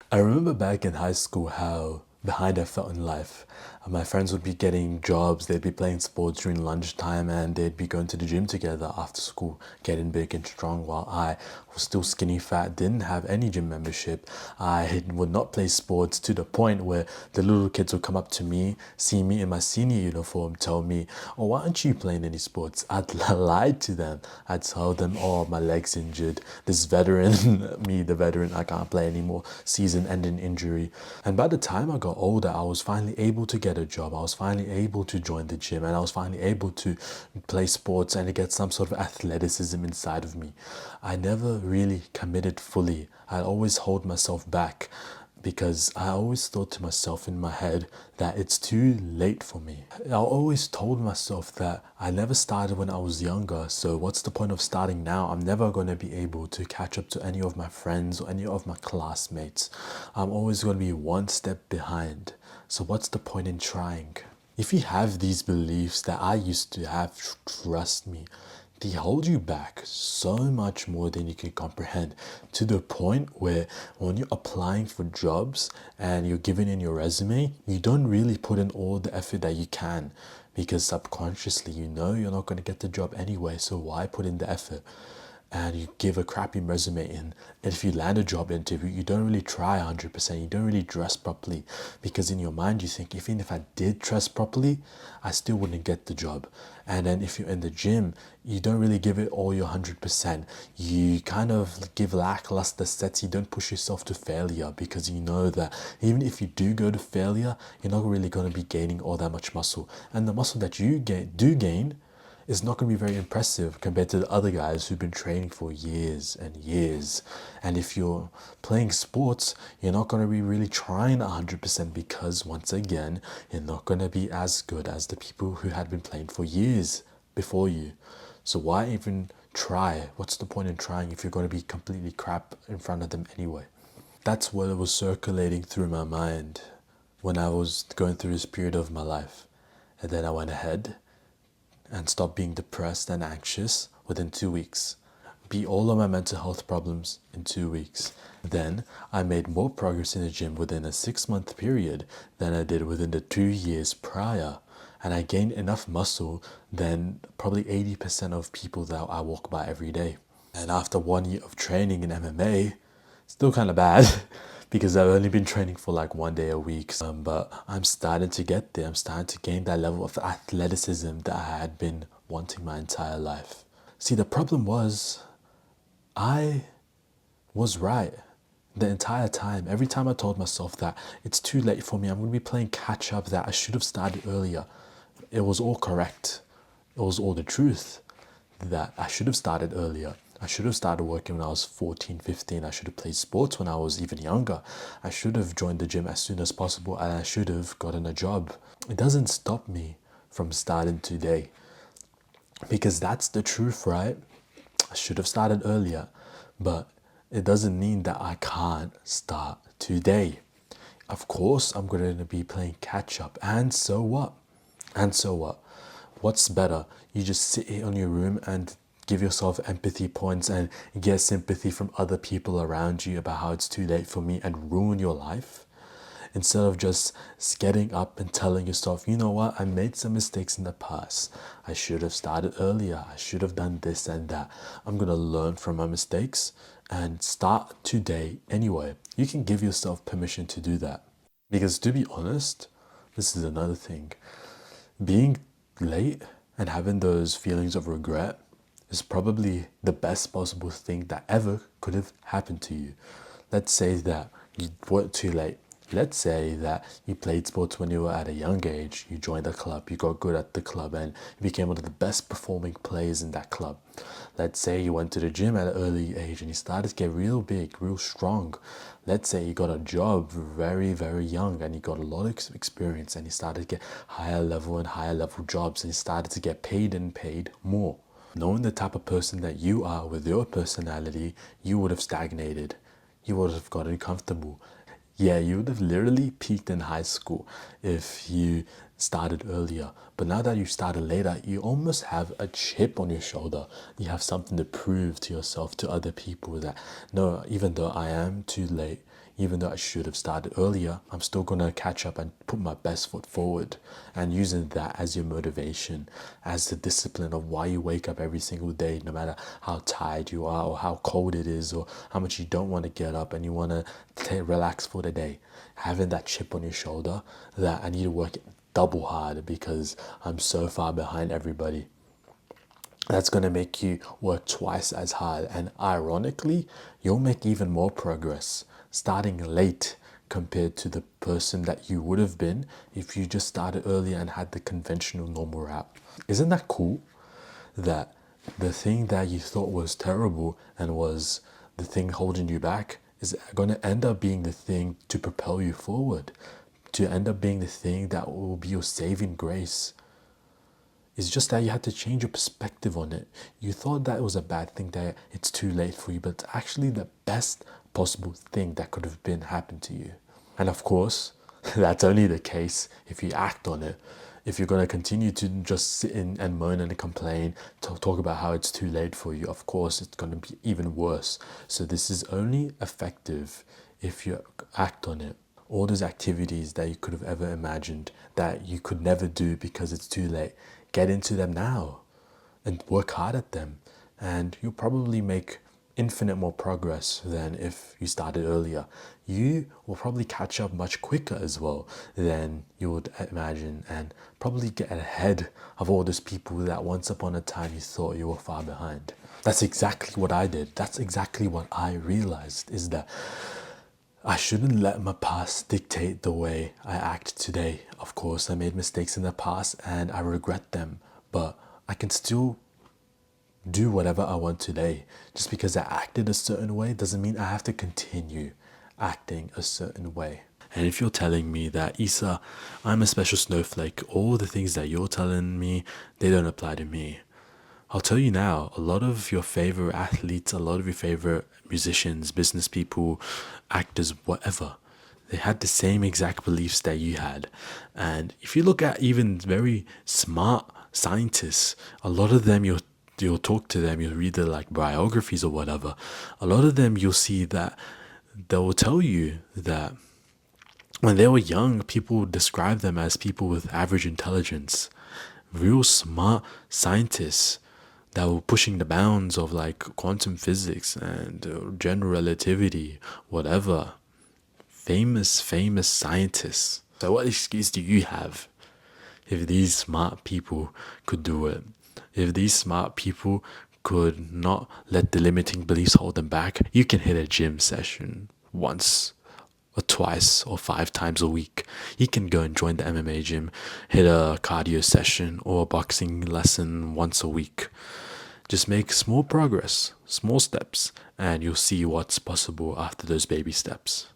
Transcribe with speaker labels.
Speaker 1: I remember back in high school how behind I felt in life. My friends would be getting jobs, they'd be playing sports during lunchtime, and they'd be going to the gym together after school, getting big and strong, while I was still skinny fat, didn't have any gym membership. I would not play sports to the point where the little kids would come up to me, see me in my senior uniform, tell me, "Oh, why aren't you playing any sports?" I'd lie to them. I'd tell them, "Oh, my leg's injured. This veteran, me, the veteran, I can't play anymore. Season-ending injury." And by the time I got older, I was finally able to get a job. I was finally able to join the gym, and I was finally able to play sports and to get some sort of athleticism inside of me. I never really committed fully. I always hold myself back because I always thought to myself in my head that it's too late for me. I always told myself that I never started when I was younger, so what's the point of starting now? I'm never going to be able to catch up to any of my friends or any of my classmates. I'm always going to be one step behind. So what's the point in trying? If you have these beliefs that I used to have, trust me, they hold you back so much more than you can comprehend, to the point where when you're applying for jobs and you're giving in your resume, you don't really put in all the effort that you can, because subconsciously you know you're not going to get the job anyway, so why put in the effort? And you give a crappy resume in, and if you land a job interview, you don't really try 100%, you don't really dress properly, because in your mind you think, even if I did dress properly, I still wouldn't get the job. And then if you're in the gym, you don't really give it all your 100%. You kind of give lackluster sets. You don't push yourself to failure, because you know that even if you do go to failure, you're not really going to be gaining all that much muscle, and the muscle that you do gain is not going to be very impressive compared to the other guys who've been training for years and years. And if you're playing sports, you're not going to be really trying 100%, because once again, you're not going to be as good as the people who had been playing for years before you. So why even try? What's the point in trying if you're going to be completely crap in front of them anyway? That's what was circulating through my mind when I was going through this period of my life. And then I went ahead and stop being depressed and anxious within 2 weeks. Beat all of my mental health problems in 2 weeks. Then I made more progress in the gym within a 6 month period than I did within the 2 years prior. And I gained enough muscle than probably 80% of people that I walk by every day. And after 1 year of training in MMA, still kind of bad because I've only been training for like 1 day a week. But I'm starting to get there. I'm starting to gain that level of athleticism that I had been wanting my entire life. See, the problem was I was right the entire time. Every time I told myself that it's too late for me, I'm going to be playing catch up, that I should have started earlier, it was all correct. It was all the truth, that I should have started earlier. I should have started working when I was 14, 15. I should have played sports when I was even younger. I should have joined the gym as soon as possible, and I should have gotten a job. It doesn't stop me from starting today, because that's the truth, right? I should have started earlier, but it doesn't mean that I can't start today. Of course, I'm going to be playing catch up, and so what? And so what? What's better? You just sit here in your room and give yourself empathy points and get sympathy from other people around you about how it's too late for me and ruin your life? Instead of just getting up and telling yourself, you know what, I made some mistakes in the past. I should have started earlier. I should have done this and that. I'm going to learn from my mistakes and start today anyway. You can give yourself permission to do that. Because to be honest, this is another thing. Being late and having those feelings of regret is probably the best possible thing that ever could have happened to you. Let's say that you weren't too late. Let's say that you played sports when you were at a young age, you joined a club, you got good at the club, and you became one of the best performing players in that club. Let's say you went to the gym at an early age and you started to get real big, real strong. Let's say you got a job very, very young and you got a lot of experience, and you started to get higher level and higher level jobs, and you started to get paid and paid more. Knowing the type of person that you are with your personality, you would have stagnated. You would have gotten comfortable. Yeah, you would have literally peaked in high school if you started earlier. But now that you started later, you almost have a chip on your shoulder. You have something to prove to yourself, to other people, that no, even though I am too late, even though I should have started earlier, I'm still going to catch up and put my best foot forward, and using that as your motivation, as the discipline of why you wake up every single day, no matter how tired you are or how cold it is or how much you don't want to get up and you want to relax for the day. Having that chip on your shoulder that I need to work double hard because I'm so far behind everybody. That's going to make you work twice as hard, and ironically you'll make even more progress starting late compared to the person that you would have been if you just started earlier and had the conventional normal route. Isn't that cool that the thing that you thought was terrible and was the thing holding you back is going to end up being the thing to propel you forward, to end up being the thing that will be your saving grace? It's just that you had to change your perspective on it. You thought that it was a bad thing, that it's too late for you, but it's actually the best possible thing that could have been happened to you. And of course, that's only the case if you act on it. If you're going to continue to just sit in and moan and complain, talk about how it's too late for you, of course it's going to be even worse. So this is only effective if you act on it. All those activities that you could have ever imagined that you could never do because it's too late, get into them now and work hard at them, and you'll probably make infinite more progress than if you started earlier. You will probably catch up much quicker as well than you would imagine, and probably get ahead of all those people that once upon a time you thought you were far behind. That's exactly what I did. That's exactly what I realized, is that I shouldn't let my past dictate the way I act today. Of course, I made mistakes in the past and I regret them, but I can still do whatever I want today. Just because I acted a certain way doesn't mean I have to continue acting a certain way. And if you're telling me that, Isa, I'm a special snowflake, all the things that you're telling me, they don't apply to me, I'll tell you now, a lot of your favorite athletes, a lot of your favorite musicians, business people, actors, whatever, they had the same exact beliefs that you had. And if you look at even very smart scientists, a lot of them you'll talk to them, you'll read their like biographies or whatever. A lot of them you'll see that they will tell you that when they were young, people would describe them as people with average intelligence, real smart scientists that were pushing the bounds of like quantum physics and general relativity, whatever. Famous scientists. So what excuse do you have if these smart people could do it? If these smart people could not let the limiting beliefs hold them back, you can hit a gym session once or twice or 5 times a week. You can go and join the MMA gym, hit a cardio session or a boxing lesson once a week. Just make small progress, small steps, and you'll see what's possible after those baby steps.